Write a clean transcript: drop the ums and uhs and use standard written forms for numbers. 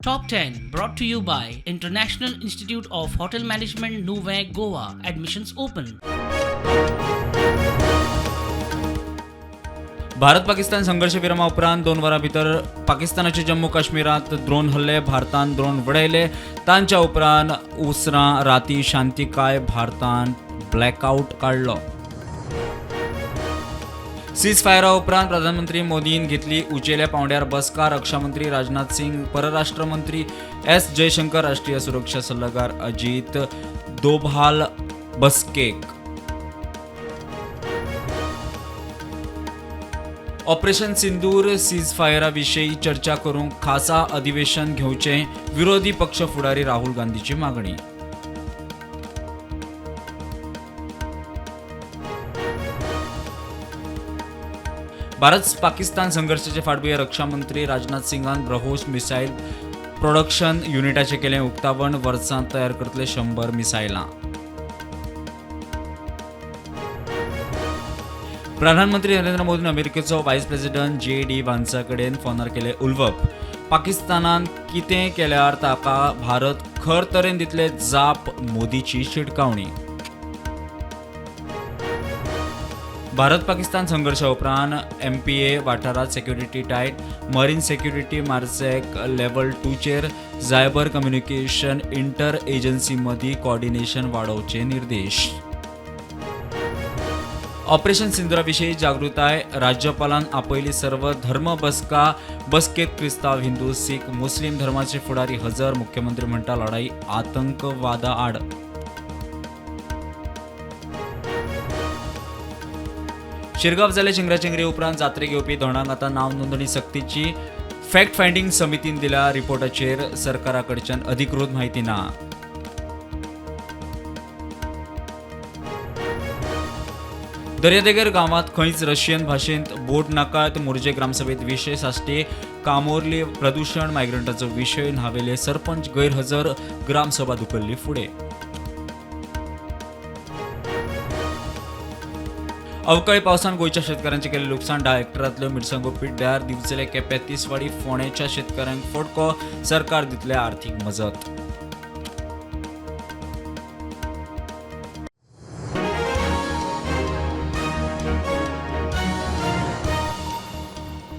Top 10 brought to you by International Institute of Hotel Management Nuvei Goa. Admissions open. Bharat Pakistan संघर्ष विरामा उपरांत 2 वरां भितर पाकिस्तानाच्या जम्मू काश्मीरात ड्रोन हल्ले, भारतान ड्रोन वडयले. तांच्या उपरांत उसरां राती शांतिकाय भारतान ब्लॅकआउट काडलो. सीज फायरा उपरांत प्रधानमंत्री मोदीन घेतली उंचेल्या पांवड्यार बसका. रक्षा मंत्री राजनाथ सिंग, परराष्ट्र मंत्री एस जयशंकर, राष्ट्रीय सुरक्षा सल्लागार अजित दोभाल बसकेक. ऑपरेशन सिंदूर सीज फायरा विशयी चर्चा करूंक खासा अधिवेशन घेवचे, विरोधी पक्ष फुडारी राहुल गांधीची मागणी. भारत पाकिस्तान संघर्षाचे फाटभुंयेर रक्षा मंत्री राजनाथ सिंगान ब्रह्मोस मिसाईल प्रोडक्शन युनिटाचें केलें उक्तावण. वर्सांत तयार करतले 100 मिसायलां. प्रधानमंत्री नरेंद्र मोदीन अमेरिकेचो व्हायस प्रेसिडेंट JD व्हान्सा कडेन फोनार केले उलवप. पाकिस्तानान कितें केल्यार ताका भारत खर तरेन दितले जाप, मोदीची शिटकावणी. भारत पाकिस्तान संघर्शा उपरांत MPA वाठारात security tight. Marine security MARSEC level 2 चेर सायबर कम्युनिकेशन इंटर एजन्सी मदीं कोऑर्डिनेशन वाडोवचे निर्देश. ऑपरेशन सिंदुरा विशीं जागृताय. राज्यपालान आपयली सर्व धर्म बसका. बसकेत क्रिस्तांव, हिंदू, सीख, मुस्लीम धर्माचे फुडारी हजर. मुख्यमंत्री म्हणटा लढाई आतंकवादा आड. शिरगांव जाले चेंगराचेंगरी उपरांत जात्रेक येवपी धोंडांक आतां नांव नोंदणी सक्तीची. फॅक्ट फायंडींग समितीन दिल्या रिपोर्टाचेर सरकारा कडच्यान अधिकृत म्हायती ना. दर्यादेगर गांवांत खंयच रशियन भाशेंत बोट नाकात. मोरजे ग्रामसभेत विशय साश्टी. कामोर्ली प्रदूषण मायग्रंटाचो विशय न्हावेले सरपंच गैरहजर. ग्रामसभा धुकल्ली फुडें. अवकाळी पावसान गोंयच्या शेतकारांचे केले लुकसाण. 10 हेक्टरांतल्यो मिरसांगो पिड्ड्यार. दिवचले केप्यां तिसवाडी. फोंडेच्या शेतकाऱ्यांक फटको. सरकार दितले आर्थीक मजत.